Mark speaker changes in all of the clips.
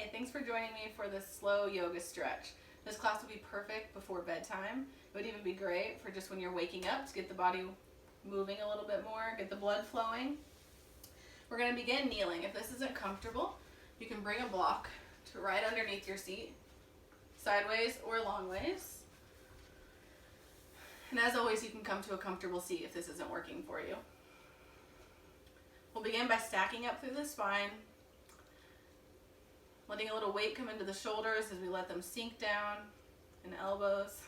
Speaker 1: Hey, thanks for joining me for this slow yoga stretch. This class would be perfect before bedtime. It would even be great for just when you're waking up to get the body moving a little bit more, get the blood flowing. We're going to begin kneeling. If this isn't comfortable, you can bring a block to right underneath your seat, sideways or long ways. And as always, you can come to a comfortable seat if this isn't working for you. We'll begin by stacking up through the spine, letting a little weight come into the shoulders as we let them sink down, and elbows.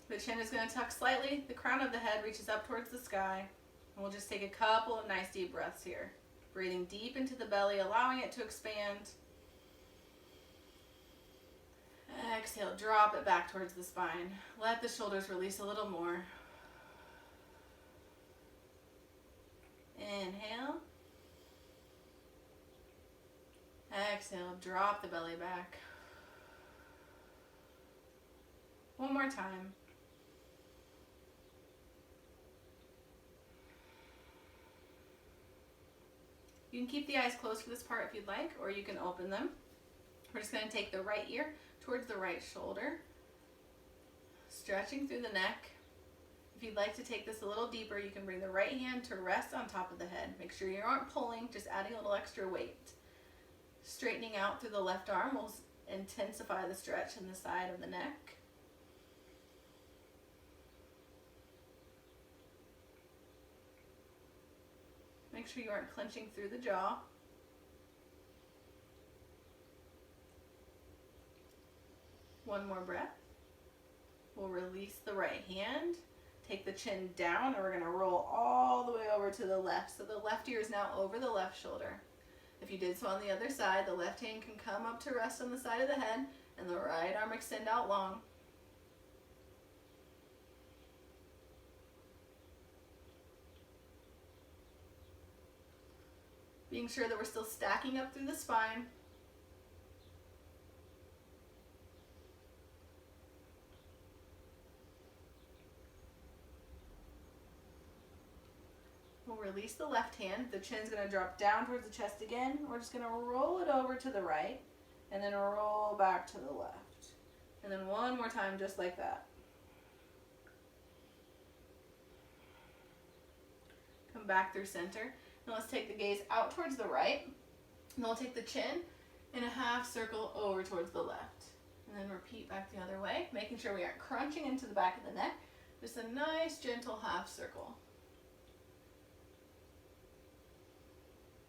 Speaker 1: The chin is going to tuck slightly, the crown of the head reaches up towards the sky, and we'll just take a couple of nice deep breaths here. Breathing deep into the belly, allowing it to expand. Exhale, drop it back towards the spine. Let the shoulders release a little more. Inhale. Exhale, drop the belly back. One more time. You can keep the eyes closed for this part if you'd like, or you can open them. We're just going to take the right ear towards the right shoulder, stretching through the neck. If you'd like to take this a little deeper, you can bring the right hand to rest on top of the head. Make sure you aren't pulling, just adding a little extra weight. Straightening out through the left arm will intensify the stretch in the side of the neck. Make sure you aren't clenching through the jaw. One more breath. We'll release the right hand. Take the chin down, and we're going to roll all the way over to the left. So the left ear is now over the left shoulder. If you did so on the other side, the left hand can come up to rest on the side of the head, and the right arm extend out long. Being sure that we're still stacking up through the spine. We'll release the left hand. The chin's going to drop down towards the chest again. We're just going to roll it over to the right and then roll back to the left. And then one more time just like that. Come back through center. Now let's take the gaze out towards the right. And then we'll take the chin in a half circle over towards the left. And then repeat back the other way, making sure we aren't crunching into the back of the neck. Just a nice gentle half circle.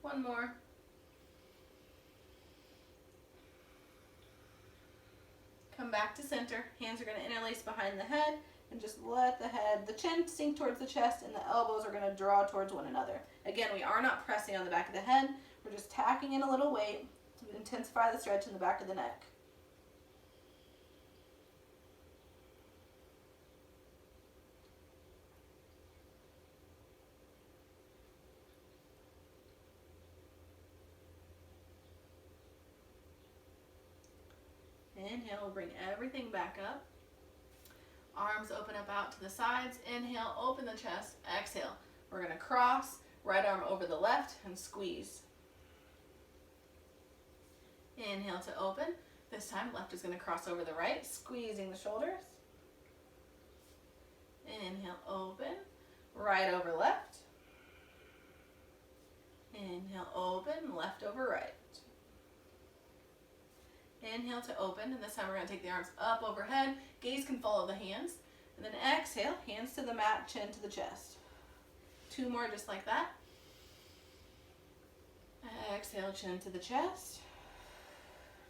Speaker 1: One more. Come back to center. Hands are going to interlace behind the head and just let the chin sink towards the chest, and the elbows are going to draw towards one another. Again, we are not pressing on the back of the head. We're just tacking in a little weight to intensify the stretch in the back of the neck. Inhale, we'll bring everything back up. Arms open up out to the sides. Inhale, open the chest. Exhale. We're going to cross, right arm over the left and squeeze. Inhale to open. This time, left is going to cross over the right, squeezing the shoulders. Inhale, open, right over left. Inhale, open, left over right. Inhale to open, and this time we're going to take the arms up overhead. Gaze can follow the hands. And then exhale, hands to the mat, chin to the chest. Two more just like that. Exhale, chin to the chest.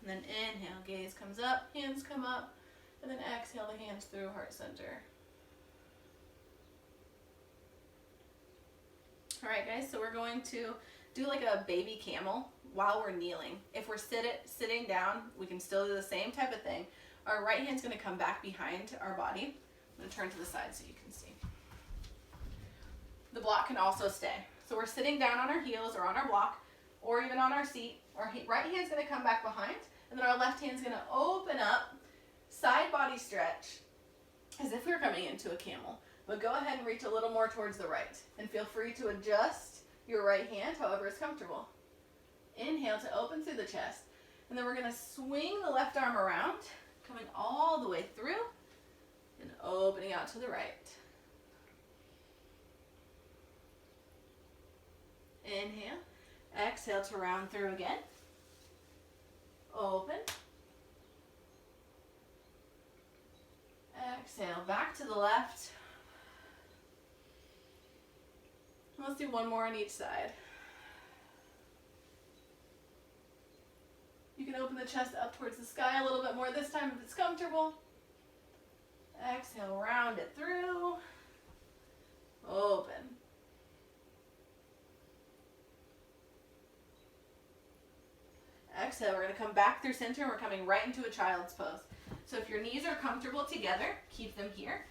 Speaker 1: And then inhale, gaze comes up, hands come up. And then exhale the hands through heart center. All right, guys, so we're going to do like a baby camel while we're kneeling. If we're sitting down, we can still do the same type of thing. Our right hand's going to come back behind our body. I'm going to turn to the side so you can see. The block can also stay. So we're sitting down on our heels or on our block or even on our seat. Our right hand's going to come back behind, and then our left hand's going to open up, side body stretch, as if we were coming into a camel. But go ahead and reach a little more towards the right, and feel free to adjust your right hand however is comfortable. Inhale to open through the chest. And then we're going to swing the left arm around, coming all the way through and opening out to the right. Inhale. Exhale to round through again. Open. Exhale, back to the left. Let's do one more on each side. You can open the chest up towards the sky a little bit more this time if it's comfortable. Exhale, round it through. Open. Exhale, we're going to come back through center and we're coming right into a child's pose. So if your knees are comfortable together, keep them here.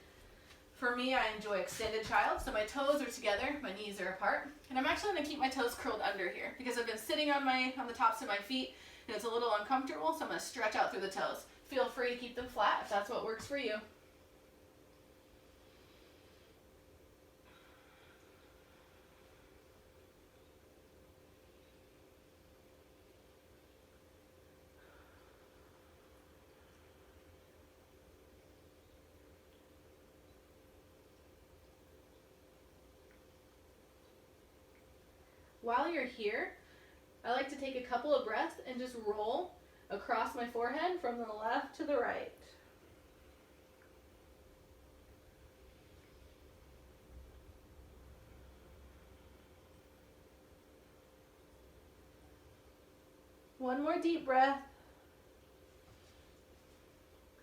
Speaker 1: For me, I enjoy extended child, so my toes are together, my knees are apart. And I'm actually going to keep my toes curled under here because I've been sitting on the tops of my feet and it's a little uncomfortable, so I'm going to stretch out through the toes. Feel free to keep them flat if that's what works for you. While you're here, I like to take a couple of breaths and just roll across my forehead from the left to the right. One more deep breath.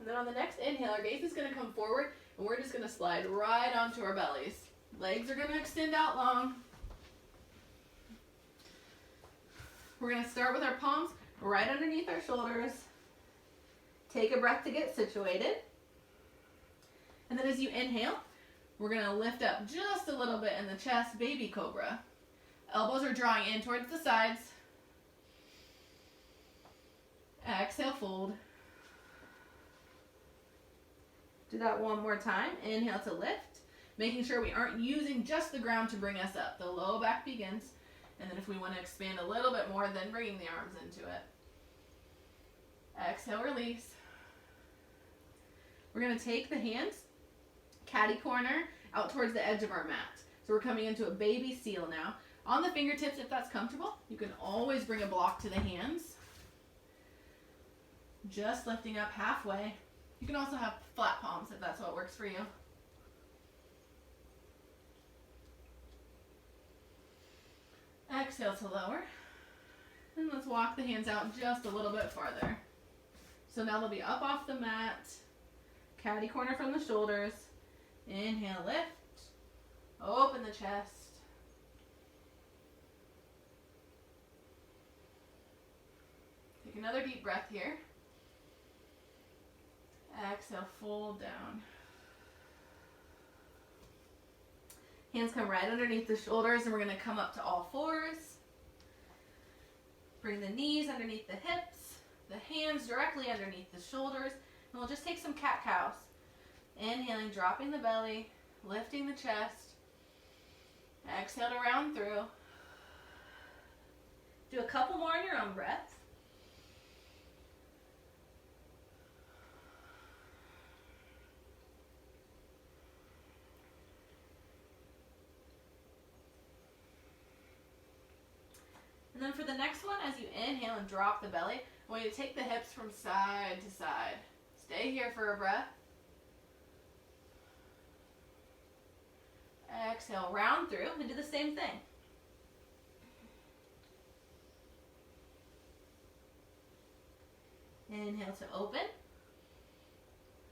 Speaker 1: And then on the next inhale, our gaze is going to come forward and we're just going to slide right onto our bellies. Legs are going to extend out long. We're going to start with our palms right underneath our shoulders. Take a breath to get situated. And then as you inhale, we're going to lift up just a little bit in the chest, baby cobra. Elbows are drawing in towards the sides. Exhale, fold. Do that one more time. Inhale to lift, making sure we aren't using just the ground to bring us up. The low back begins. And then if we want to expand a little bit more, then bringing the arms into it. Exhale, release. We're going to take the hands, catty corner, out towards the edge of our mat. So we're coming into a baby seal now. On the fingertips, if that's comfortable, you can always bring a block to the hands. Just lifting up halfway. You can also have flat palms if that's what works for you. Exhale to lower. And let's walk the hands out just a little bit farther. So now they'll be up off the mat. Catty corner from the shoulders. Inhale, lift. Open the chest. Take another deep breath here. Exhale, fold down. Hands come right underneath the shoulders and we're going to come up to all fours. Bring the knees underneath the hips, the hands directly underneath the shoulders, and we'll just take some cat-cows. Inhaling, dropping the belly, lifting the chest. Exhale to round through. Do a couple more on your own breath. And then for the next one, as you inhale and drop the belly, I want you to take the hips from side to side. Stay here for a breath. Exhale, round through, and do the same thing. Inhale to open.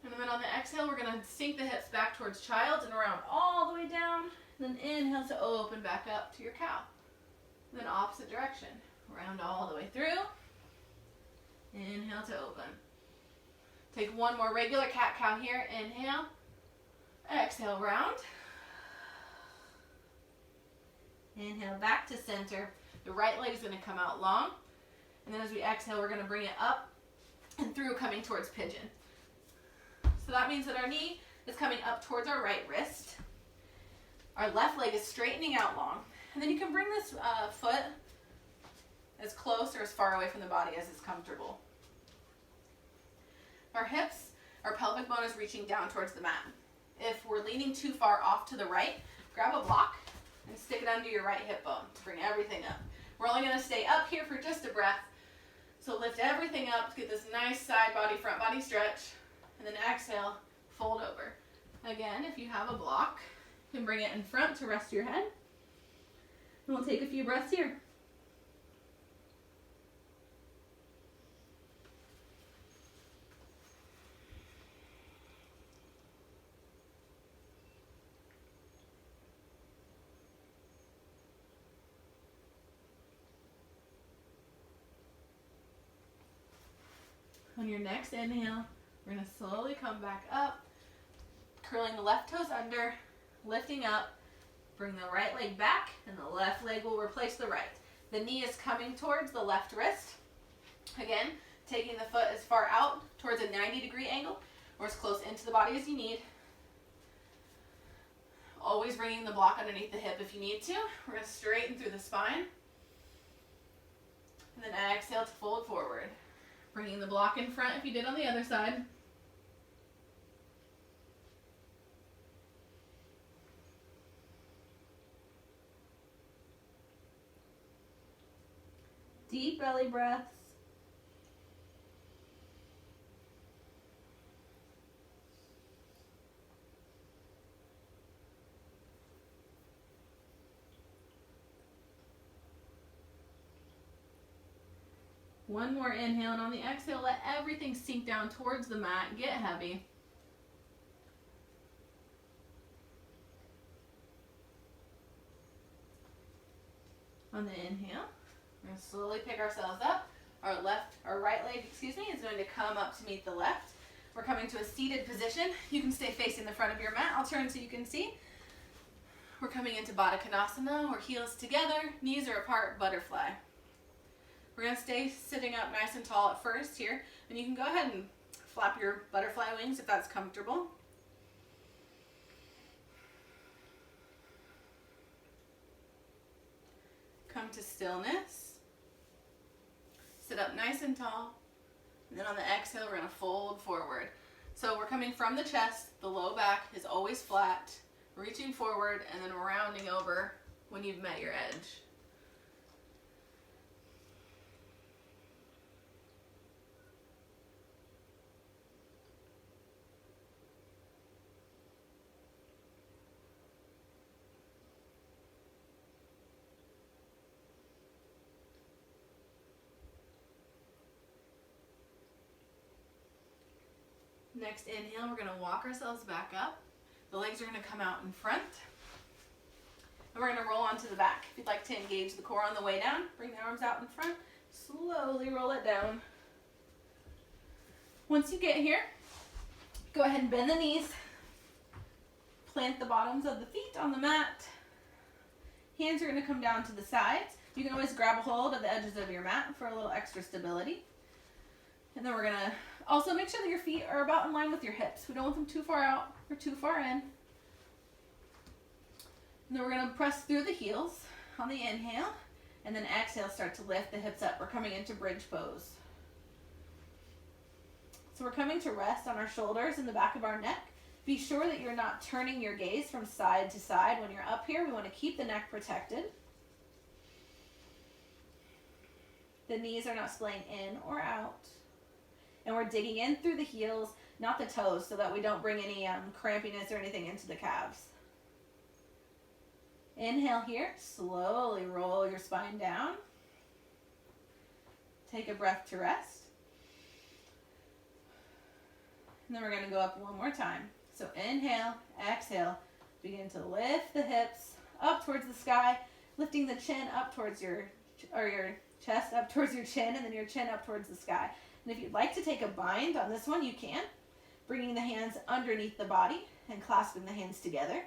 Speaker 1: And then on the exhale, we're going to sink the hips back towards child and around all the way down. And then inhale to open back up to your cow. And then opposite direction. Round all the way through. Inhale to open. Take one more regular cat-cow here. Inhale. Exhale, round. Inhale, back to center. The right leg is going to come out long. And then as we exhale, we're going to bring it up and through, coming towards pigeon. So that means that our knee is coming up towards our right wrist. Our left leg is straightening out long. And then you can bring this foot as close or as far away from the body as is comfortable. Our hips, our pelvic bone is reaching down towards the mat. If we're leaning too far off to the right, grab a block and stick it under your right hip bone to bring everything up. We're only going to stay up here for just a breath. So lift everything up to get this nice side body, front body stretch, and then exhale, fold over. Again, if you have a block, you can bring it in front to rest your head. And we'll take a few breaths here. On your next inhale, we're going to slowly come back up, curling the left toes under, lifting up, bring the right leg back, and the left leg will replace the right. The knee is coming towards the left wrist. Again, taking the foot as far out towards a 90-degree angle or as close into the body as you need. Always bringing the block underneath the hip if you need to. We're going to straighten through the spine. And then exhale to fold forward. Bringing the block in front if you did on the other side. Deep belly breaths. One more inhale, and on the exhale, let everything sink down towards the mat. Get heavy. On the inhale, we're going to slowly pick ourselves up. Our right leg, is going to come up to meet the left. We're coming to a seated position. You can stay facing the front of your mat. I'll turn so you can see. We're coming into Baddha Konasana, where heels together, knees are apart, butterfly. We're going to stay sitting up nice and tall at first here, and you can go ahead and flap your butterfly wings if that's comfortable. Come to stillness. Sit up nice and tall, and then on the exhale, we're going to fold forward. So we're coming from the chest, the low back is always flat, reaching forward, and then rounding over when you've met your edge. Next inhale, we're going to walk ourselves back up. The legs are going to come out in front. And we're going to roll onto the back. If you'd like to engage the core on the way down, bring the arms out in front. Slowly roll it down. Once you get here, go ahead and bend the knees. Plant the bottoms of the feet on the mat. Hands are going to come down to the sides. You can always grab a hold of the edges of your mat for a little extra stability. And then we're going to also make sure that your feet are about in line with your hips. We don't want them too far out or too far in. And then we're going to press through the heels on the inhale. And then exhale, start to lift the hips up. We're coming into bridge pose. So we're coming to rest on our shoulders and the back of our neck. Be sure that you're not turning your gaze from side to side. When you're up here, we want to keep the neck protected. The knees are not splaying in or out. And we're digging in through the heels, not the toes, so that we don't bring any crampiness or anything into the calves. Inhale here, slowly roll your spine down. Take a breath to rest. And then we're going to go up one more time. So inhale, exhale, begin to lift the hips up towards the sky, lifting the chin up towards your chest up towards your chin, and then your chin up towards the sky. And if you'd like to take a bind on this one, you can. Bringing the hands underneath the body and clasping the hands together.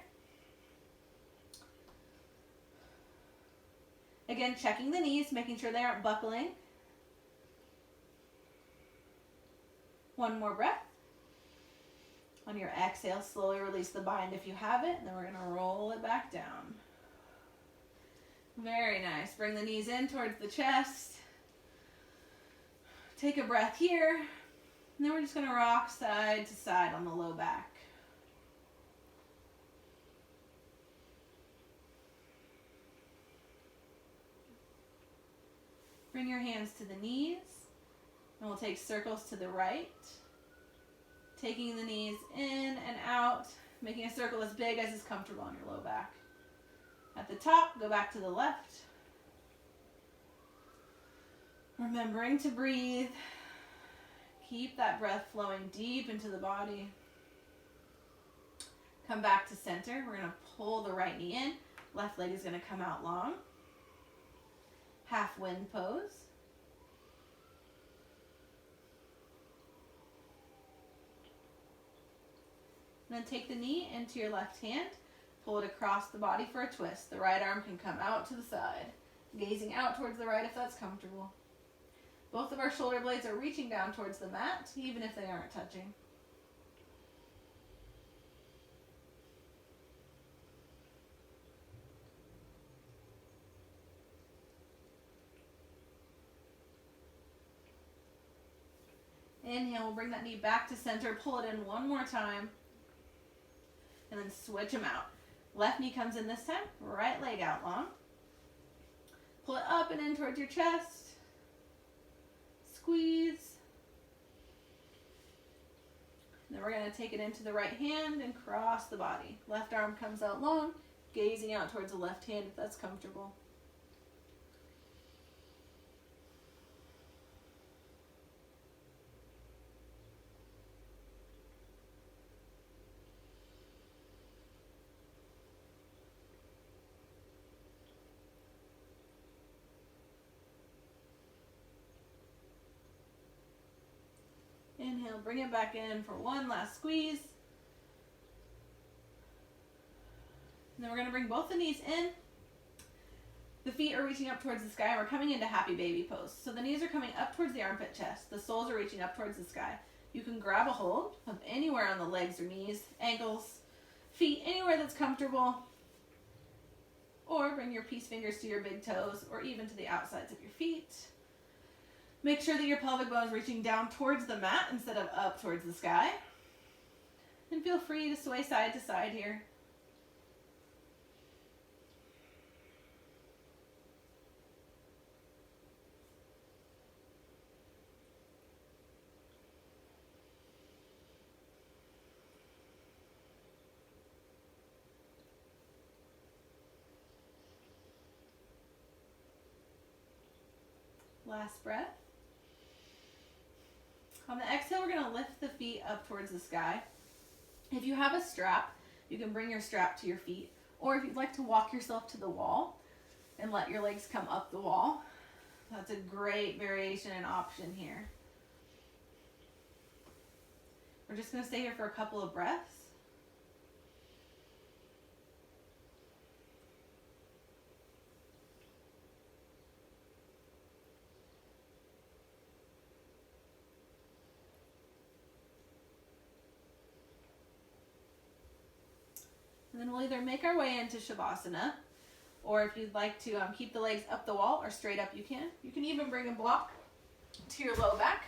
Speaker 1: Again, checking the knees, making sure they aren't buckling. One more breath. On your exhale, slowly release the bind if you have it, and then we're going to roll it back down. Very nice. Bring the knees in towards the chest. Take a breath here, and then we're just going to rock side to side on the low back. Bring your hands to the knees, and we'll take circles to the right, taking the knees in and out, making a circle as big as is comfortable on your low back. At the top, go back to the left. Remembering to breathe. Keep that breath flowing deep into the body. Come back to center. We're going to pull the right knee in. Left leg is going to come out long. Half wind pose. And then take the knee into your left hand. Pull it across the body for a twist. The right arm can come out to the side. Gazing out towards the right if that's comfortable. Both of our shoulder blades are reaching down towards the mat, even if they aren't touching. Inhale, we'll bring that knee back to center, pull it in one more time, and then switch them out. Left knee comes in this time, right leg out long. Pull it up and in towards your chest. Squeeze. Then we're going to take it into the right hand and cross the body. Left arm comes out long, gazing out towards the left hand if that's comfortable. Inhale, bring it back in for one last squeeze. And then we're going to bring both the knees in. The feet are reaching up towards the sky, and we're coming into happy baby pose. So the knees are coming up towards the armpit chest. The soles are reaching up towards the sky. You can grab a hold of anywhere on the legs or knees, ankles, feet, anywhere that's comfortable. Or bring your peace fingers to your big toes, or even to the outsides of your feet. Make sure that your pelvic bone is reaching down towards the mat instead of up towards the sky. And feel free to sway side to side here. Last breath. On the exhale, we're going to lift the feet up towards the sky. If you have a strap, you can bring your strap to your feet. Or if you'd like to walk yourself to the wall and let your legs come up the wall, that's a great variation and option here. We're just going to stay here for a couple of breaths. And then we'll either make our way into Shavasana, or if you'd like to keep the legs up the wall or straight up, you can. You can even bring a block to your low back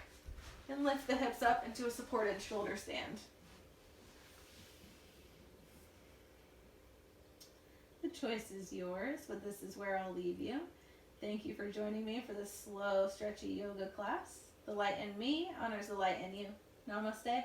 Speaker 1: and lift the hips up into a supported shoulder stand. The choice is yours, but this is where I'll leave you. Thank you for joining me for this slow, stretchy yoga class. The light in me honors the light in you. Namaste.